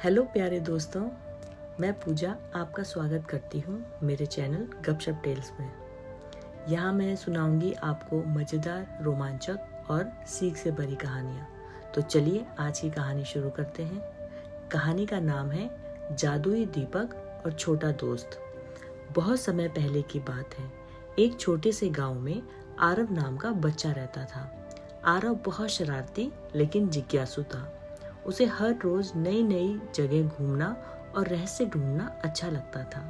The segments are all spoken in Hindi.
हेलो प्यारे दोस्तों, मैं पूजा आपका स्वागत करती हूँ मेरे चैनल गपशप टेल्स में। यहाँ मैं सुनाऊंगी आपको मज़ेदार, रोमांचक और सीख से भरी कहानियाँ। तो चलिए आज की कहानी शुरू करते हैं। कहानी का नाम है जादुई दीपक और छोटा दोस्त। बहुत समय पहले की बात है। एक छोटे से गांव में आरव नाम का बच्चा रहता था। आरव बहुत शरारती लेकिन जिज्ञासु था। उसे हर रोज नई नई जगह घूमना और रहस्य ढूंढना अच्छा लगता था।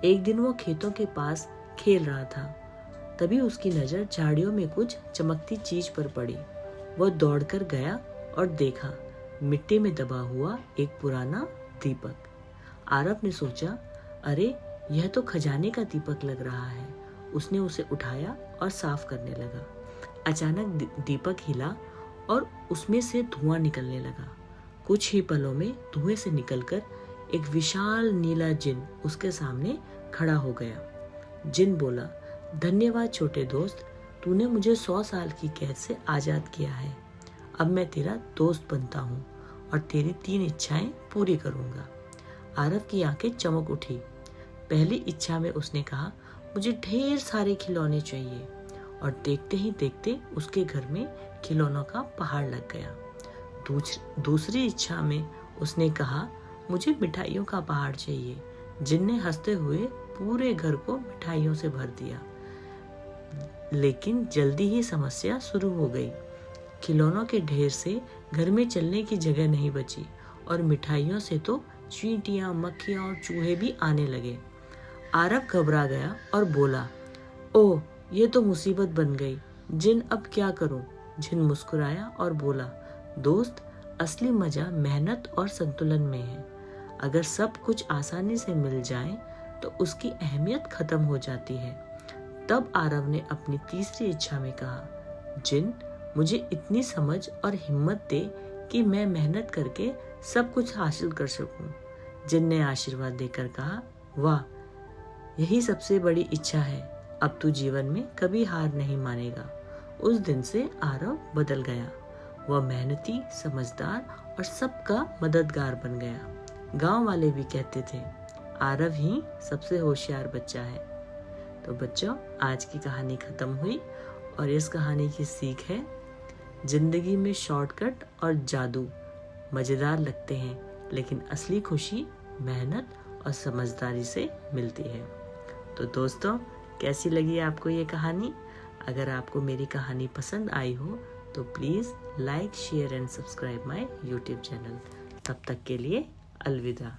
एक दिन वो खेतों के पास खेल रहा था। तभी उसकी नजर झाड़ियों में कुछ चमकती चीज पर पड़ी। वह दौड़कर गया और देखा मिट्टी में दबा हुआ एक पुराना दीपक। आरव ने सोचा, अरे यह तो खजाने का दीपक लग रहा है। उसने उसे उठाया और साफ करने लगा। अचानक दीपक हिला और उसमें से धुआं निकलने लगा। कुछ ही पलों में धुएं से निकलकर एक विशाल नीला जिन उसके सामने खड़ा हो गया। जिन बोला, धन्यवाद छोटे दोस्त, तूने मुझे 100 साल की कैद से आजाद किया है। अब मैं तेरा दोस्त बनता हूँ और तेरी 3 इच्छाएं पूरी करूँगा। आरव की आंखें चमक उठी। पहली इच्छा में उसने कहा, मुझे ढेर सारे खिलौने चाहिए। और देखते ही देखते उसके घर में खिलौनों का पहाड़ लग गया। दूसरी इच्छा में उसने कहा, मुझे मिठाइयों का पहाड़ चाहिए। जिन ने हंसते हुए पूरे घर को मिठाइयों से भर दिया। लेकिन जल्दी ही समस्या शुरू हो गई। खिलौनों के ढेर से घर में चलने की जगह नहीं बची और मिठाइयों से तो चींटियां, मक्खियां और चूहे भी आने लगे। आरव घबरा गया और बोला, ओह ये तो मुसीबत बन गई। जिन अब क्या करूं? जिन मुस्कुराया और बोला, दोस्त, असली मजा मेहनत और संतुलन में है। अगर सब कुछ आसानी से मिल जाए तो उसकी अहमियत खत्म हो जाती है। तब आरव ने अपनी तीसरी इच्छा में कहा, जिन मुझे इतनी समझ और हिम्मत दे कि मैं मेहनत करके सब कुछ हासिल कर सकूं। जिन ने आशीर्वाद देकर कहा, वाह, यही सबसे बड़ी इच्छा है। अब तू जीवन में कभी हार नहीं मानेगा। उस दिन से आरव बदल गया। वह मेहनती, समझदार और सबका मददगार बन गया। गांव वाले भी कहते थे, आरव ही सबसे होशियार बच्चा है। तो बच्चों, आज की कहानी खत्म हुई और इस कहानी की सीख है, जिंदगी में शॉर्टकट और जादू मजेदार लगते हैं, लेकिन असली खुशी मेहनत और समझदारी से मिलती है। तो दोस्तों, कैसी लगी आपको ये कहानी? अगर आपको मेरी कहानी पसंद आई हो तो please like, share and subscribe my YouTube channel. तब तक के लिए अलविदा।